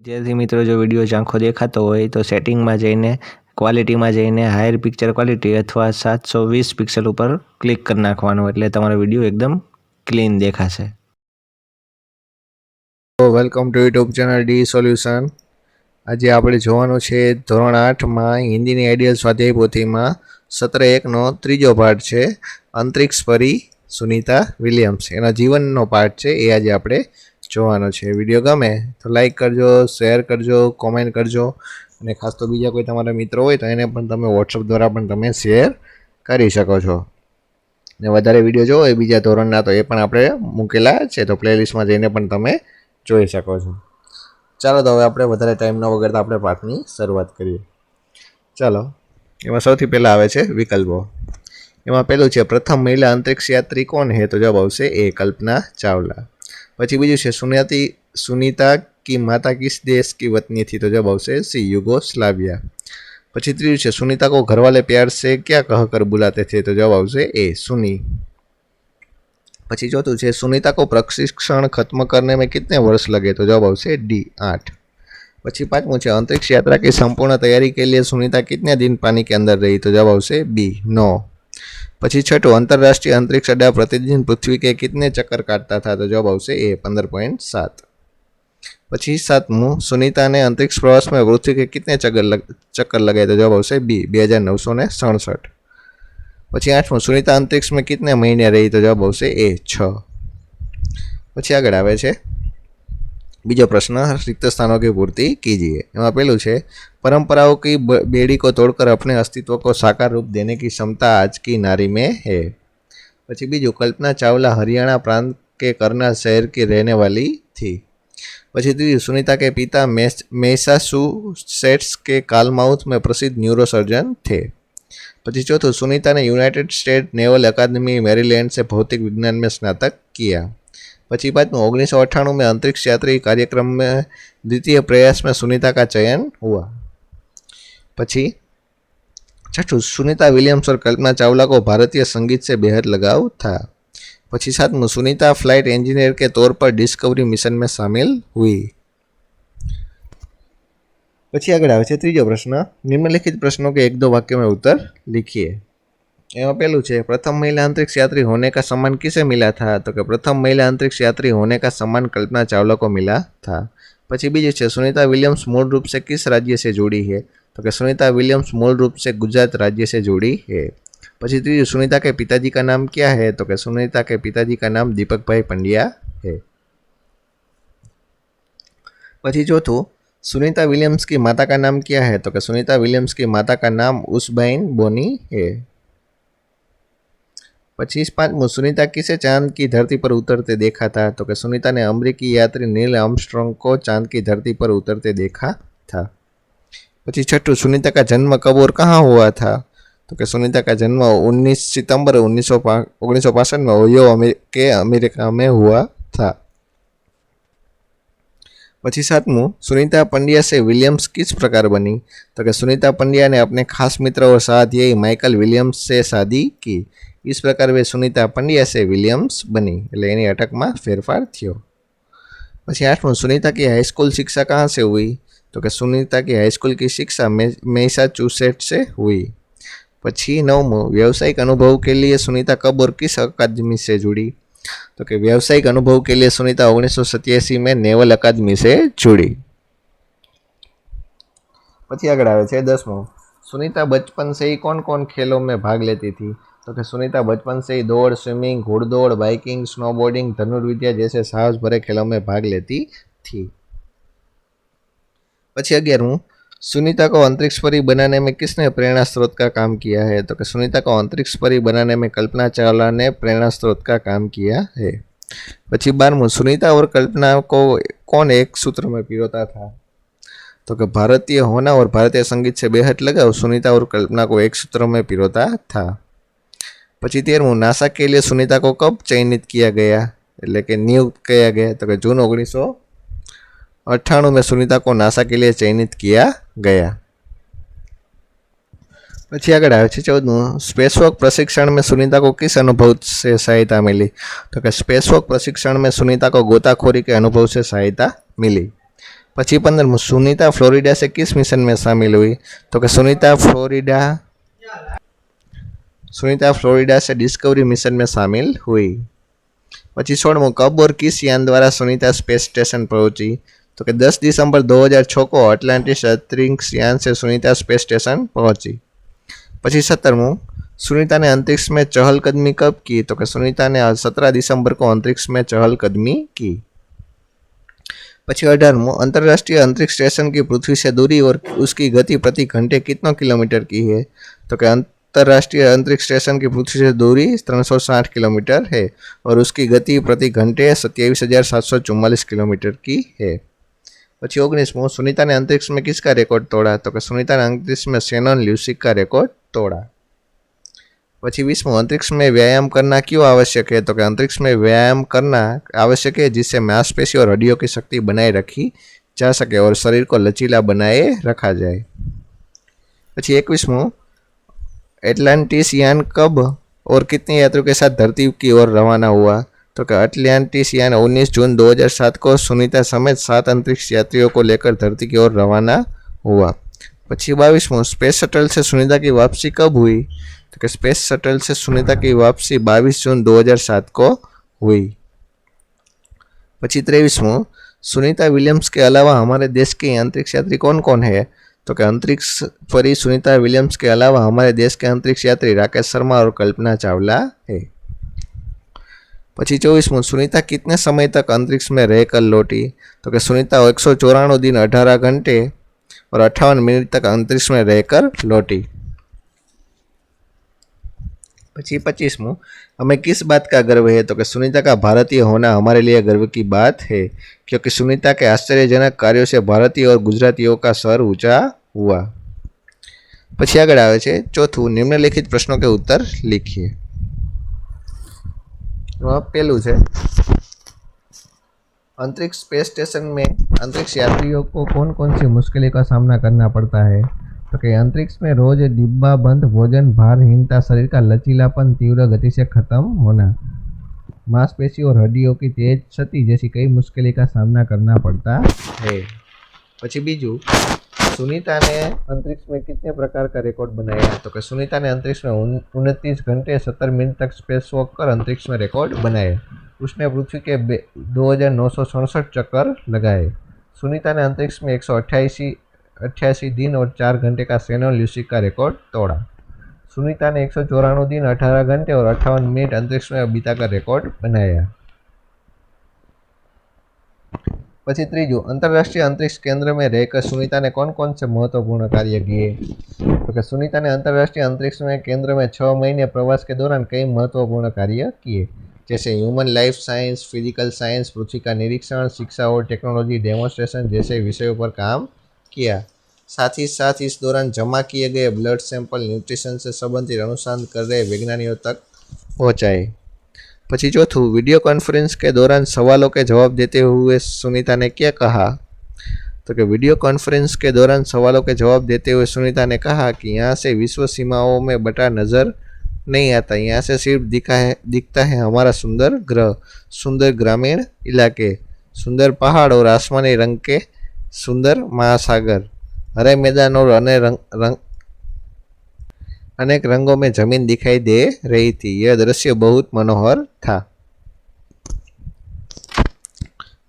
विद्यार्थी मित्रों जो विडियो आँखों देखातो होय तो सेटिंग में जईने क्वॉलिटी में जईने हायर पिक्चर क्वॉलिटी अथवा 720 पिक्सल पर क्लिक कर नाखवानुं एटले तमारो विडियो एकदम क्लीन देखाशे। Welcome to YouTube channel D solution. आज આપણે જોવાનું છે ધોરણ 8 માં હિન્દીની આઈડિયલ સ્વાધ્યાય પોથીમાં સત્ર 1 નો ત્રીજો પાઠ છે અંતરિક્ષ પરી સુનીતા વિલિયમ્સ એના જીવનનો પાઠ છે એ આજે આપણે જોવાનો છે। વિડિયો ગમે તો લાઈક કરજો, શેર કરજો, કોમેન્ટ કરજો અને ખાસ તો બીજા કોઈ તમારા મિત્રો હોય તો એને પણ તમે WhatsApp દ્વારા પણ તમે શેર કરી શકો છો। ને વધારે વિડિયો જોવો એ બીજા ધોરણના તો એ પણ આપણે મૂકેલા છે તો પ્લેલિસ્ટમાં જઈને પણ તમે જોઈ શકો છો। ચાલો તો હવે આપણે વધારે ટાઈમ ન વગાડતા આપણે પાઠની શરૂઆત કરીએ। ચાલો એમાં સૌથી પહેલાં આવે છે વિકલ્પો। એમાં પહેલું છે પ્રથમ મહિલા અંતરિક્ષ યાત્રી કોણ હે તો જવાબ આવશે એ કલ્પના ચાવલા। પછી બીજું છે सुनीता की माता किस देश की वतनी थी तो जवाब आवશે सी युगोस्लाविया। પછી ત્રીજું છે सुनीता को घरवाले प्यार से क्या कहकर बुलाते थे तो जवाब आवશે ए सुनी। પછી चौथું છે सुनीता को प्रशिक्षण खत्म करने में कितने वर्ष लगे तो जवाब आवશે डी 8। પછી पांचवुं છે अंतरिक्ष यात्रा की संपूर्ण तैयारी के लिए सुनीता कितने दिन पानी के अंदर रही तो जवाब आवશે बी 9। પછી छठુं अंतरराष्ट्रीय अंतरिक्ष अड्डा प्रतिदिन पृथ्वी के कितने चक्कर काटता था तो जवाब आवશે ए 15.7। પછી सातमुं सुनीता ने अंतरिक्ष प्रवास में पृथ्वी के कितने चक्कर लगाए तो जवाब आवશે बी 2967। પછી आठमुं सुनीता अंतरिक्ष में कितने महीने रही तो जवाब आवશે ए 6। પછી આગળ આવે છે बीजो प्रश्न रिक्त स्थानों की पूर्ति कीजिए। एवं पहलू है परंपराओं की बेड़ी को तोड़कर अपने अस्तित्व को साकार रूप देने की क्षमता आज की नारी में है। पछी बीजू कल्पना चावला हरियाणा प्रांत के करनाल शहर की रहने वाली थी। पछी तीजू सुनीता के पिता मैसाचुसेट्स के कालमाउथ में प्रसिद्ध न्यूरोसर्जन थे। पछी चौथुं सुनीता ने यूनाइटेड स्टेट नेवल अकादमी मैरीलैंड से भौतिक विज्ञान में स्नातक किया। पची पांचमुं 1998 में अंतरिक्ष यात्री कार्यक्रम में द्वितीय प्रयास में सुनीता का चयन हुआ। पची छठुं सुनीता विलियम्स और कल्पना चावला को भारतीय संगीत से बेहद लगाव था। पची सातमुं सुनीता फ्लाइट इंजीनियर के तौर पर डिस्कवरी मिशन में शामिल हुई। पची आगे आवे छे त्रीजो प्रश्न निम्नलिखित प्रश्नों के 1-2 वाक्य में उत्तर लिखिए। एवं पहलू है प्रथम महिला अंतरिक्ष यात्री होने का सम्मान किसे मिला था तो कि प्रथम महिला अंतरिक्ष यात्री होने का सम्मान कल्पना चावला को मिला था। પછી બીજું છે सुनीता विलियम्स मूल रूप से किस राज्य से जुड़ी है तो कि सुनीता विलियम्स मूल रूप से गुजरात राज्य से जुड़ी है। પછી ત્રીજું सुनीता के पिताजी का नाम क्या है तो कि सुनीता के पिताजी का नाम दीपक भाई पंड्या है। પછી ચોથું सुनीता विलियम्स की माता का नाम क्या है तो कि सुनीता विलियम्स की माता का नाम उसबाइन बोनी है। 25 सुनीता किसे चांद की धरती पर उतरते देखा था तो कि सुनीता ने अमेरिकी यात्री नील आर्मस्ट्रांग को चांद की धरती पर उतरते देखा था। 26 सुनीता का जन्म कब और कहाँ हुआ था तो कि सुनीता का जन्म 19 सितंबर 1965 में ओहियो के अमेरिका में हुआ था। 27 सुनीता पंड्या से विलियम्स किस प्रकार बनी तो कि सुनीता पंड्या ने अपने खास मित्र और साथी माइकल विलियम्स से शादी की। इस प्रकार वे सुनीता पंड्या से विलियम्स बनी એટલે એની અટકમાં ફેરફાર થયો। પછી 8મું सुनीता की हाई स्कूल शिक्षा कहाँ से हुई तो कि सुनीता की हाई स्कूल की शिक्षा मैसाचुसेट्स से हुई। પછી 9मुं व्यावसायिक अनुभव के लिए सुनीता कब और किस अकादमी से जुड़ी तो कि व्यावसायिक अनुभव के लिए सुनीता 1987 में नेवल अकादमी से जुड़ी। પછી આગળ આવે છે 10મું सुनीता बचपन से ही कौन कौन खेलों में भाग लेती थी तो कि सुनीता बचपन से ही दौड़, स्विमिंग, घुड़दौड़, बाइकिंग, स्नोबोर्डिंग, धनुर्विद्या जैसे साहस भरे खेलों में भाग लेती थी। પછી 11मुं सुनीता को अंतरिक्ष परी बनाने में किसने प्रेरणा स्रोत का काम किया है तो कि सुनीता को अंतरिक्ष परी बनाने में कल्पना चावला ने प्रेरणा स्रोत का काम किया है। પછી 12मुं सुनीता और कल्पना को कौन एक सूत्र में पिरोता था तो कि भारतीय होना और भारतीय संगीत से बेहद लगाव सुनीता और कल्पना को एक सूत्र में पिरोता था। પછી 13मुं नासा के लिए सुनीता को कब चयनित किया गया એટલે કે नियुक्त किया गया तो कि जून 1998 में सुनीता को नासा के लिए चयनित किया गया। પછી આગળ આવે છે 14મું स्पेसवॉक प्रशिक्षण में सुनीता को किस अनुभव से सहायता मिली तो कि स्पेसवॉक प्रशिक्षण में सुनीता को गोताखोरी के अनुभव से सहायता मिली। પછી 15, सुनीता फ्लोरिडा से किस मिशन में शामिल हुई? तो कि सुनीता फ्लोरिडा से डिस्कवरी मिशन में शामिल हुई। પછી 16, कब और किस यान द्वारा सुनीता स्पेस स्टेशन पहुंची? तो कि 10 दिसंबर 2006 को अटलांटिस अंतरिक्ष यान से सुनीता स्पेस स्टेशन पहुंची। પછી 17, सुनीता ने अंतरिक्ष में चहलकदमी कब की? तो कि सुनीता ने 17 दिसंबर को अंतरिक्ष में चहलकदमी की। પછી 18, अंतर्राष्ट्रीय अंतरिक्ष स्टेशन की पृथ्वी से दूरी और उसकी गति प्रति घंटे कितनों किलोमीटर की है? तो कि अंतर्राष्ट्रीय अंतरिक्ष स्टेशन की पृथ्वी से दूरी 360 किलोमीटर है और उसकी गति प्रति घंटे 27,744 किलोमीटर की है। પછી 19, सुनीता ने अंतरिक्ष में किसका रिकॉर्ड तोड़ा? तो कि सुनीता ने अंतरिक्ष में शेनन ल्यूसिक का रिकॉर्ड तोड़ा। પછી 20, अंतरिक्ष में व्यायाम करना क्यों आवश्यक है? तो कि अंतरिक्ष में व्यायाम करना आवश्यक है जिससे मांसपेशी और हड्डियों की शक्ति बनाए रखी जा सके और शरीर को लचीला बनाए रखा जाए। પછી 21, एटलांटिस यान कब और कितने यात्रियों के साथ धरती की ओर रवाना हुआ? तो कि अटलांटिस यान 19 जून 2007 को सुनीता समेत 7 अंतरिक्ष यात्रियों को लेकर धरती की ओर रवाना हुआ। પછી 22, स्पेस शटल से सुनीता की वापसी कब हुई? तो कि स्पेस शटल से सुनीता की वापसी 22 जून 2007 को हुई। પછી 23, सुनीता विलियम्स के अलावा हमारे देश के अंतरिक्ष यात्री कौन कौन है? तो कि अंतरिक्ष परी सुनीता विलियम्स के अलावा हमारे देश के अंतरिक्ष यात्री राकेश शर्मा और कल्पना चावला है। પછી 24, सुनीता कितने समय तक अंतरिक्ष में रहकर लौटी? तो कि सुनीता 194 दिन 18 घंटे और 58 मिनट तक अंतरिक्ष में रहकर लौटी। પછી 25, हमें किस बात का गर्व है? तो कि सुनीता का भारतीय होना हमारे लिए गर्व की बात है क्योंकि सुनीता के आश्चर्यजनक कार्यों से भारतीय और गुजरातियों का सर ऊंचा हुआ। પછી આગળ આવે છે ચોથું, निम्नलिखित प्रश्नों के उत्तर लिखिए। पहलू है, अंतरिक्ष स्पेस स्टेशन में अंतरिक्ष यात्रियों को कौन कौन सी मुश्किलों का सामना करना पड़ता है? तो कि अंतरिक्ष में रोज डिब्बा बंद भोजन, भारहीनता, शरीर का लचीलापन, तीव्र गति से खत्म होना, मांसपेशी और हड्डियों की तेज क्षति जैसी कई मुश्किलों का सामना करना पड़ता है। પછી બીજું, सुनीता ने अंतरिक्ष में कितने प्रकार का रिकॉर्ड बनाया? तो कि सुनीता ने अंतरिक्ष में 29 घंटे 70 मिनट तक स्पेस वॉक कर अंतरिक्ष में रिकॉर्ड बनाए। उसने पृथ्वी के 2,967 चक्कर लगाए। सुनीता ने अंतरिक्ष में 188 दिन और 4 घंटे का शेनन ल्यूसिक का रिकॉर्ड तोड़ा। सुनीता ने 194 दिन 18 घंटे और 58 मिनट अंतरिक्ष में बिताकर रिकॉर्ड बनाया। પછી ત્રીજું, अंतर्राष्ट्रीय अंतरिक्ष केंद्र में रहकर सुनीता ने कौन कौन से महत्वपूर्ण कार्य किए? तो कि सुनीता ने अंतर्राष्ट्रीय अंतरिक्ष में केंद्र में 6 महीने प्रवास के दौरान कई महत्वपूर्ण कार्य किए जैसे human life science, physical science, पृथ्वी का निरीक्षण, शिक्षा और टेक्नोलॉजी डेमोन्स्ट्रेशन जैसे विषयों पर काम किया। साथ ही साथ इस दौरान जमा किए गए ब्लड सैंपल न्यूट्रिशन से संबंधित अनुसंधान कर रहे वैज्ञानिकों तक पहुँचाए। પછી ચોથું, वीडियो कॉन्फ्रेंस के दौरान सवालों के जवाब देते हुए सुनीता ने क्या कहा? तो कि वीडियो कॉन्फ्रेंस के दौरान सवालों के जवाब देते हुए सुनीता ने कहा कि यहाँ से विश्व सीमाओं में बटा नज़र नहीं आता, यहाँ से सिर्फ दिखता है हमारा सुंदर ग्रह, सुंदर ग्रामीण इलाके, सुंदर पहाड़ और आसमानी रंग के सुंदर महासागर, हरे मैदान और अनेक रंगों में जमीन दिखाई दे रही थी। यह दृश्य बहुत मनोहर था।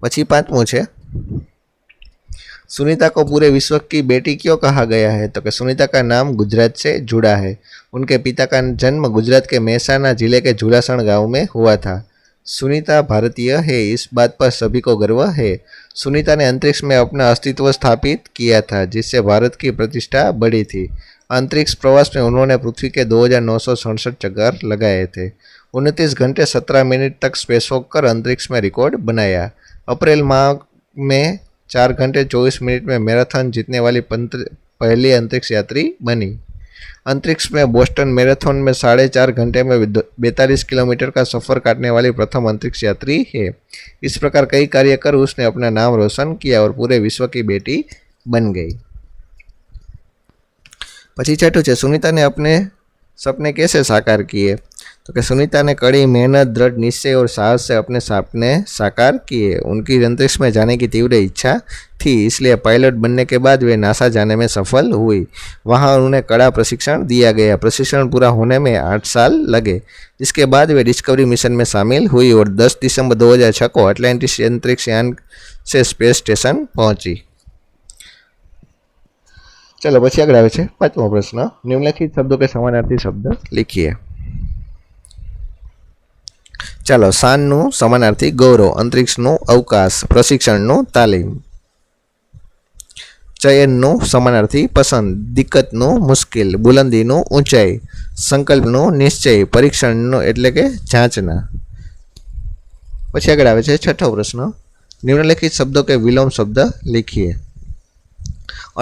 પછી 5મું છે, सुनीता को पूरे विश्व की बेटी क्यों कहा गया है? तो कि सुनीता का नाम गुजरात से जुड़ा है। उनके पिता का जन्म गुजरात के मेहसाणा जिले के झुलासण गांव में हुआ था। सुनीता भारतीय है, इस बात पर सभी को गर्व है। सुनीता ने अंतरिक्ष में अपना अस्तित्व स्थापित किया था जिससे भारत की प्रतिष्ठा बढ़ी थी। अंतरिक्ष प्रवास में उन्होंने पृथ्वी के 2,967 चक्कर लगाए थे। 29 घंटे 17 मिनट तक स्पेसवॉक कर अंतरिक्ष में रिकॉर्ड बनाया। अप्रैल माह में 4 घंटे 24 मिनट में मैराथन जीतने वाली पहली अंतरिक्ष यात्री बनी। अंतरिक्ष में बोस्टन मैराथन में 4.5 घंटे में 42 किलोमीटर का सफ़र काटने वाली प्रथम अंतरिक्ष यात्री है। इस प्रकार कई कार्य कर उसने अपना नाम रोशन किया और पूरे विश्व की बेटी बन गई। પછી છઠ્ઠું છે, सुनीता ने अपने सपने कैसे साकार किए? तो कि सुनीता ने कड़ी मेहनत, दृढ़ निश्चय और साहस से अपने सपने साकार किए। उनकी अंतरिक्ष में जाने की तीव्र इच्छा थी, इसलिए पायलट बनने के बाद वे नासा जाने में सफल हुई। वहां उन्हें कड़ा प्रशिक्षण दिया गया। प्रशिक्षण पूरा होने में 8 साल लगे, जिसके बाद वे डिस्कवरी मिशन में शामिल हुई और 10 दिसंबर 2006 को अटलांटिस अंतरिक्ष यान से स्पेस स्टेशन पहुंची। चलो પછી આગળ આવે છે 5મો પ્રશ્ન। નિમ્નલિખિત શબ્દો કે સમાનાર્થી શબ્દ लिखिए। ચાલો, શાનનું સમાનાર્થી ગૌરવ, અંતરિક્ષનું અવકાશ, પ્રશિક્ષણનું તાલીમ। ચયનનું સમાનાર્થી પસંદ, દિક્કતનું મુશ્કેલ, બુલંદીનું ઊંચાઈ, સંકલ્પનું નિશ્ચય, પરીક્ષણનું એટલે કે જાંચના। પછી આગળ આવે છે 6થો પ્રશ્ન। નિમ્નલિખિત શબ્દો કે વિલોમ શબ્દ लिखिए।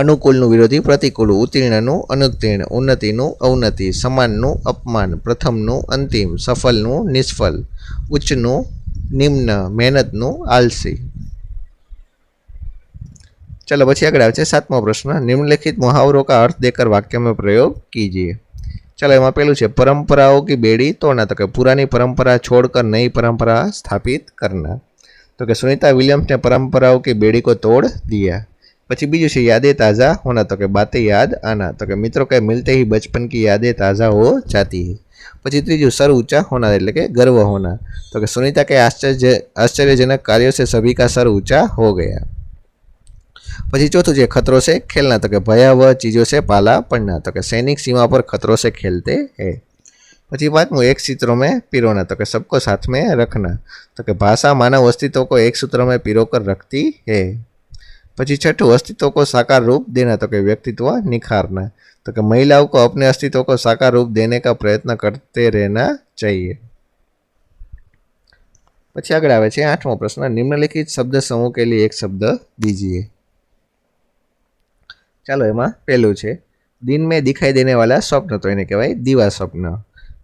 अनुकूलનું વિરોધી પ્રતિકૂળ, ઉત્તીર્ણનું અનુત્તીર્ણ, ઉન્નતિનું અવનતિ, સમાનનું અપમાન, પ્રથમનું અંતિમ, સફળનું નિષ્ફળ, ઉચ્ચનું નિમ્ન, મહેનતનું આલસી। चलो પછી આગળ આવે છે 7મો પ્રશ્ન। निम्नलिखित मुहावरों का अर्थ देकर वाक्य में प्रयोग कीजिए। चलो એમાં પેલું છે परंपराओं की बेड़ी तोड़ना, तो कि पुरानी परंपरा छोड़कर नई परंपरा स्थापित करना। तो कि सुनीता विलियम्स ने परंपराओं की बेड़ी को तोड़ दिया। પછી બીજું છે यादें ताज़ा होना, तो कि बातें याद आना, तो कि मित्रों के मिलते ही बचपन की यादें ताज़ा हो जाती है। પછી ત્રીજું सर ऊंचा होना એટલે કે गर्व होना, तो कि सुनीता के आश्चर्यजनक कार्यों से सभी का सर ऊंचा हो गया। પછી ચોથું છે खतरों से खेलना, तो कि भयावह चीज़ों से पाला पड़ना, तो कि सैनिक सीमा पर खतरों से खेलते हैं। પછી પાંચમું एक सूत्र में पिरोना, तो कि सबको साथ में रखना, तो कि भाषा मानव अस्तित्व को एक सूत्र में पिरोकर रखती है। પછી छठुं अस्तित्व को साकार रूप देना, तो कि व्यक्तित्व निखारना, तो कि महिलाओं को अपने अस्तित्व को साकार रूप देने का प्रयत्न करते रहना चाहिए। પછી આગળ આવે છે 8મો પ્રશ્ન। निम्नलिखित शब्द समूह के लिए एक शब्द दीजिए। ચાલો એમાં પહેલું છે दिन में दिखाई देने वाला स्वप्न, तो એને કહેવાય દીવા સ્વપ્ન।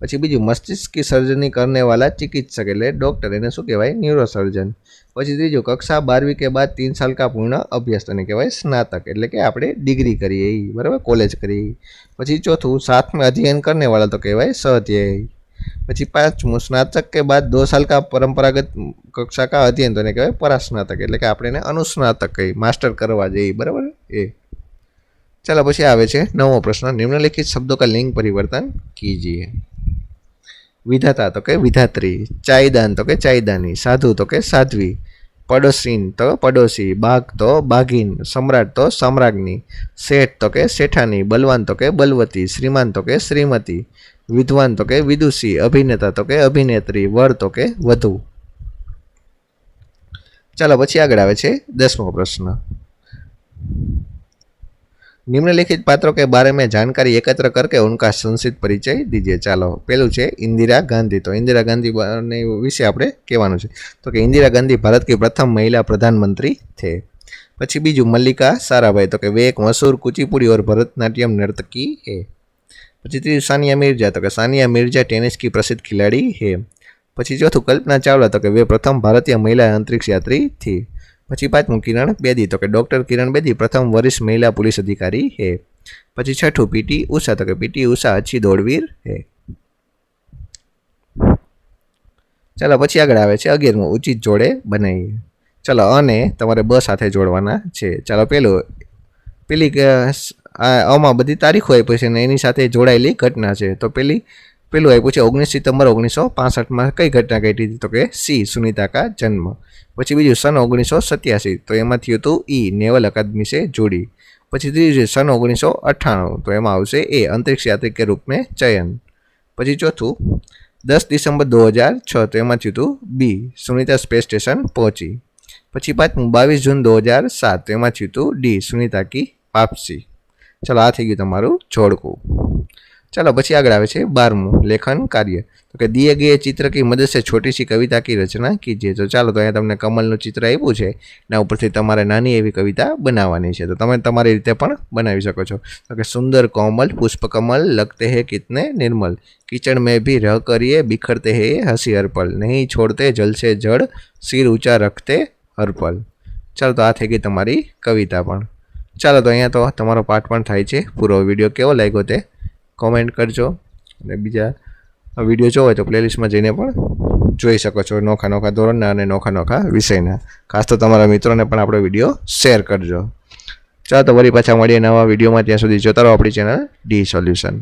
પછી બીજું મસ્તિષ્ક की सर्जनी करने वाला चिकित्सक એટલે ડોક્ટર, એને શું કહેવાય ન્યુરોસર્જન। પછી ત્રીજું कक्षा 12वीं के बाद 3 साल का पूर्ण अभ्यास, तो એને કહેવાય स्नातक એટલે કે આપણે ડિગ્રી કરીએ એ, બરાબર, કોલેજ કરીએ। પછી ચોથું साथ में अध्ययन करने वाला, तो કહેવાય स्वाध्यायी। પછી પાંચમું स्नातक के बाद 2 साल का परंपरागत कक्षा का अध्ययन, तो એને કહેવાય परास्नातक એટલે કે આપણે એને અનુસ્નાતક કહી, માસ્ટર કરવા જઈએ, બરાબર એ। चलो પછી આવે છે 9મો પ્રશ્ન। निम्नलिखित शब्दों का लिंग परिवर्तन कीजिए। विधाता, तो के विधात्री, चायदान, तो के चायदानी, साधु, तो के साध्वी, पड़ोसीन, तो पड़ोसी, बाघ, तो बाघीन, सम्राट, तो सम्राज्ञी, सेठ, तो के सेठानी, बलवान, तो के बलवती, श्रीमान, तो के श्रीमती, विद्वान, तो के विदुषी, अभिनेता, तो के अभिनेत्री, वर, तो के वधु। चलो પછી આગળ આવે છે 10મો પ્રશ્ન। निम्नलिखित पात्रों के बारे में जानकारी एकत्र करके उनका संक्षिप्त परिचय दीजिए। चलो पहलू है इंदिरा गांधी, तो इंदिरा गांधी विषय आपणे कहेवानुं छे, तो कि इंदिरा गांधी भारत की प्रथम महिला प्रधानमंत्री थे। પછી બીજું मल्लिका साराभाई, तो कि वे एक मशहूर कुचिपुड़ी और भरतनाट्यम नर्तकी है। પછી ત્રીજું सानिया मिर्जा, तो कि सानिया मिर्जा टेनिस की प्रसिद्ध खिलाड़ी है। પછી ચોથું कल्पना चावला, तो कि वे प्रथम भारतीय महिला अंतरिक्ष यात्री थी। પછી પાંચમું કિરણ બેદી, तो कि डॉक्टर किरण बेदी प्रथम वरिष्ठ महिला पुलिस अधिकारी है। પછી छठું पीटी उषा, तो कि पीटी उषा अच्छी दौड़वीर है। चलो પછી આગળ આવે છે 11મું ઉચિત જોડે બનાવીએ। चलो અને તમારે બ સાથે જોડવાના છે। चलो પેલી આમાં બધી તારીખો આપી છે ને એની સાથે જોડાયેલી ઘટના છે। તો પેલું આપ્યું છે 19 સિતંબર 1965 में कई घटना घटी थी, तो कि सी सुनीता का जन्म। પછી બીજું सन 1987, तो એમાં થયું હતું ई नेवल अकादमी से जोड़ी। પછી ત્રીજું सन 1998, तो એમાં આવશે ए अंतरिक्ष यात्री के रूप में चयन। પછી ચોથું 10 दिसंबर 2006, तो એમાં થયું હતું बी सुनीता स्पेस स्टेशन पहुंची। પછી પાંચમું 22 जून 2007, तो એમાં થયું હતું डी सुनीता की वापसी। चलो आ थी गयुं तमारुं जोड़कું। चलो પછી આગળ આવે છે 12મું લેખન કાર્ય, तो कि दिए गए चित्र की मदद से छोटी सी कविता की रचना कीजिए। तो चलो तो अहींया तमने कमलનું चित्र आप्युं छे, एना उपरथी तमारे नानी एवी कविता बनाववानी छे। तो तमे तमारी रीते पण बनावी शको छो। तो कि सुंदर कोमल पुष्पकमल लगते हैं कितने निर्मल, कीचड़ में भी रह कर ये बिखरते हैं हंसी हर पल, नहीं छोड़ते जल से जड़ सिर ऊंचा रखते हर पल। चलो तो आ थई गई तमारी कविता पण। चलो तो अहींया तो तमारो पाठ पण थाय छे पूरो। विडियो केवो लाग्यो ते कॉमेंट करजो, અને બીજા વિડીયો જોવો હોય તો પ્લેલિસ્ટમાં જઈને પણ જોઈ શકો છો, નોખા નોખા ધોરણના અને નોખા નોખા વિષયના. ખાસ તો તમારા મિત્રોને પણ આપણો વિડીયો શેર કરજો. ચાલો તો વળી પાછા મળીએ નવા વિડીયોમાં. ત્યાં સુધી જોતા રહો આપણી ચેનલ ડી સોલ્યુશન.